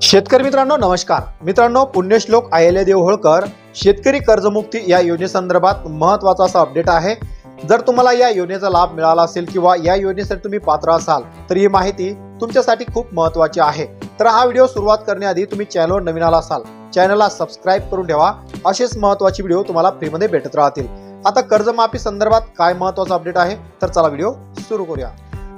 शेतकरी मित्रांनो नमस्कार मित्रांनो, पुण्यश्लोक अहिल्यादेवी होळकर शेतकरी कर्जमुक्ती या योजनेसंदर्भात महत्त्वाचा असा अपडेट आहे। जर तुम्हाला या योजनेचा लाभ मिळाला असेल किंवा या योजनेसाठी तुम्ही पात्र असाल तर ही माहिती तुमच्यासाठी खूप महत्त्वाची आहे। तर हा व्हिडिओ सुरुवात करण्याआधी तुम्ही चॅनलवर नवीन आला असाल चॅनलला सबस्क्राइब करून ठेवा, असेच महत्त्वाचे व्हिडिओ तुम्हाला फ्रीमध्ये भेटत राहतील। आता कर्जमाफी संदर्भात काय महत्त्वाचा अपडेट आहे तर चला व्हिडिओ सुरू करूया।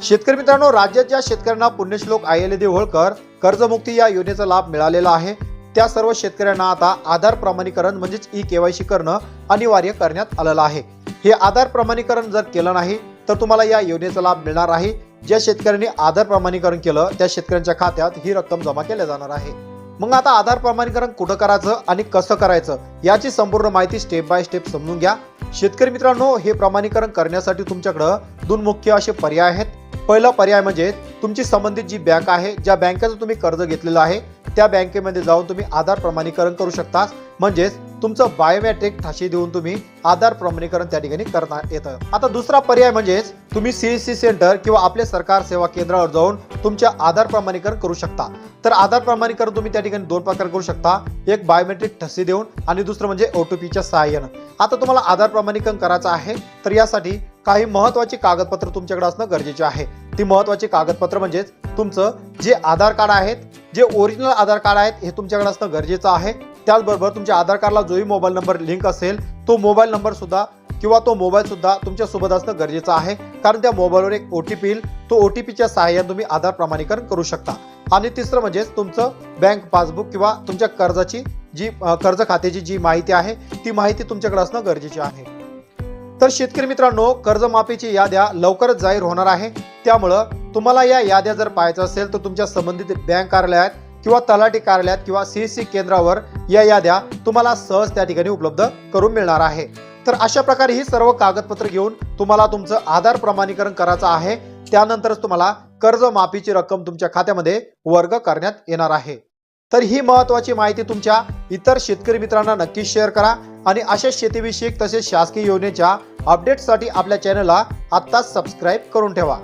शेतकरी मित्रांनो, राज्यात ज्या शेतकऱ्यांना पुण्यश्लोक अहिल्यादेवी होळकर कर्जमुक्ती या योजनेचा लाभ मिळालेला आहे त्या सर्व शेतकऱ्यांना आता आधार प्रमाणीकरण म्हणजेच ई-केवायसी करणं अनिवार्य करण्यात आलेलं आहे। हे आधार प्रमाणीकरण जर केलं नाही तर तुम्हाला या योजनेचा लाभ मिळणार आहे। ज्या शेतकऱ्यांनी आधार प्रमाणीकरण केलं त्या शेतकऱ्यांच्या खात्यात ही रक्कम जमा केली जाणार आहे। मग आता आधार प्रमाणीकरण कुठं करायचं आणि कसं करायचं याची संपूर्ण माहिती स्टेप बाय स्टेप समजून घ्या। शेतकरी मित्रांनो, हे प्रमाणीकरण करण्यासाठी तुमच्याकडे दोन मुख्य असे पर्याय आहेत। पहिला पर्याय म्हणजे तुमची संबंधित जी बँक आहे, ज्या बँकेचं तुम्ही कर्ज घेतलेलं आहे त्या बँकेमध्ये जाऊन तुम्ही आधार प्रमाणीकरण करू शकता। म्हणजेच तुमचं बायोमेट्रिक ठसे देऊन तुम्ही आधार प्रमाणीकरण त्या ठिकाणी करता येतं। आता दुसरा पर्याय म्हणजे तुम्ही CSC सेंटर किंवा आपले सरकार सेवा केंद्रावर जाऊन तुमच्या आधार प्रमाणीकरण करू शकता। तर आधार प्रमाणीकरण तुम्ही त्या ठिकाणी दोन प्रकार करू शकता, एक बायोमेट्रिक ठसे देऊन आणि दुसरं म्हणजे OTPच्या सहाय्याने। आता तुम्हाला आधार प्रमाणीकरण करायचं आहे तर यासाठी काही महत्त्वाची कागदपत्र तुमच्याकडे असणं गरजेचे आहे। ती महत्त्वाची कागदपत्र म्हणजे तुमचं जे आधार कार्ड आहेत, जे ओरिजिनल आधार कार्ड आहेत हे तुमच्याकडे असणं गरजेचं आहे। त्याचबरोबर तुमच्या आधार कार्डला जोही मोबाईल नंबर लिंक असेल तो मोबाईल नंबर सुद्धा किंवा तो मोबाईल सुद्धा तुमच्या सोबत असणं गरजेचं आहे, कारण त्या मोबाईलवर एक OTP येईल, तो OTPच्या सहाय्याने तुम्ही आधार प्रमाणीकरण करू शकता। आणि तिसरं म्हणजे तुमचं बँक पासबुक किंवा तुमच्या कर्जाची जी कर्ज खात्याची जी माहिती आहे ती माहिती तुमच्याकडे असणं गरजेचे आहे। तर शेतकरी मित्रांनो, कर्जमाफीची याद्या लवकरच जाहीर होणार आहे, त्यामुळं तुम्हाला या याद्या जर पाहायचं असेल तर तुमच्या संबंधित बँक कार्यालयात किंवा तलाठी कार्यालयात किंवा CSC केंद्रावर या याद्या तुम्हाला सहज त्या ठिकाणी उपलब्ध करून मिळणार आहे। तर अशा प्रकारे ही सर्व कागदपत्र घेऊन तुम्हाला तुमचं आधार प्रमाणीकरण करायचं आहे। त्यानंतरच तुम्हाला कर्जमाफीची रक्कम तुमच्या खात्यामध्ये वर्ग करण्यात येणार आहे। तर ही महत्त्वाची माहिती तुमच्या इतर शेतकरी मित्रांना नक्की शेअर करा आणि अशा शेतीविषयक तसेच शासकीय योजनेच्या अपडेट्ससाठी आपल्या चॅनलला आत्ताच सबस्क्राइब करून ठेवा।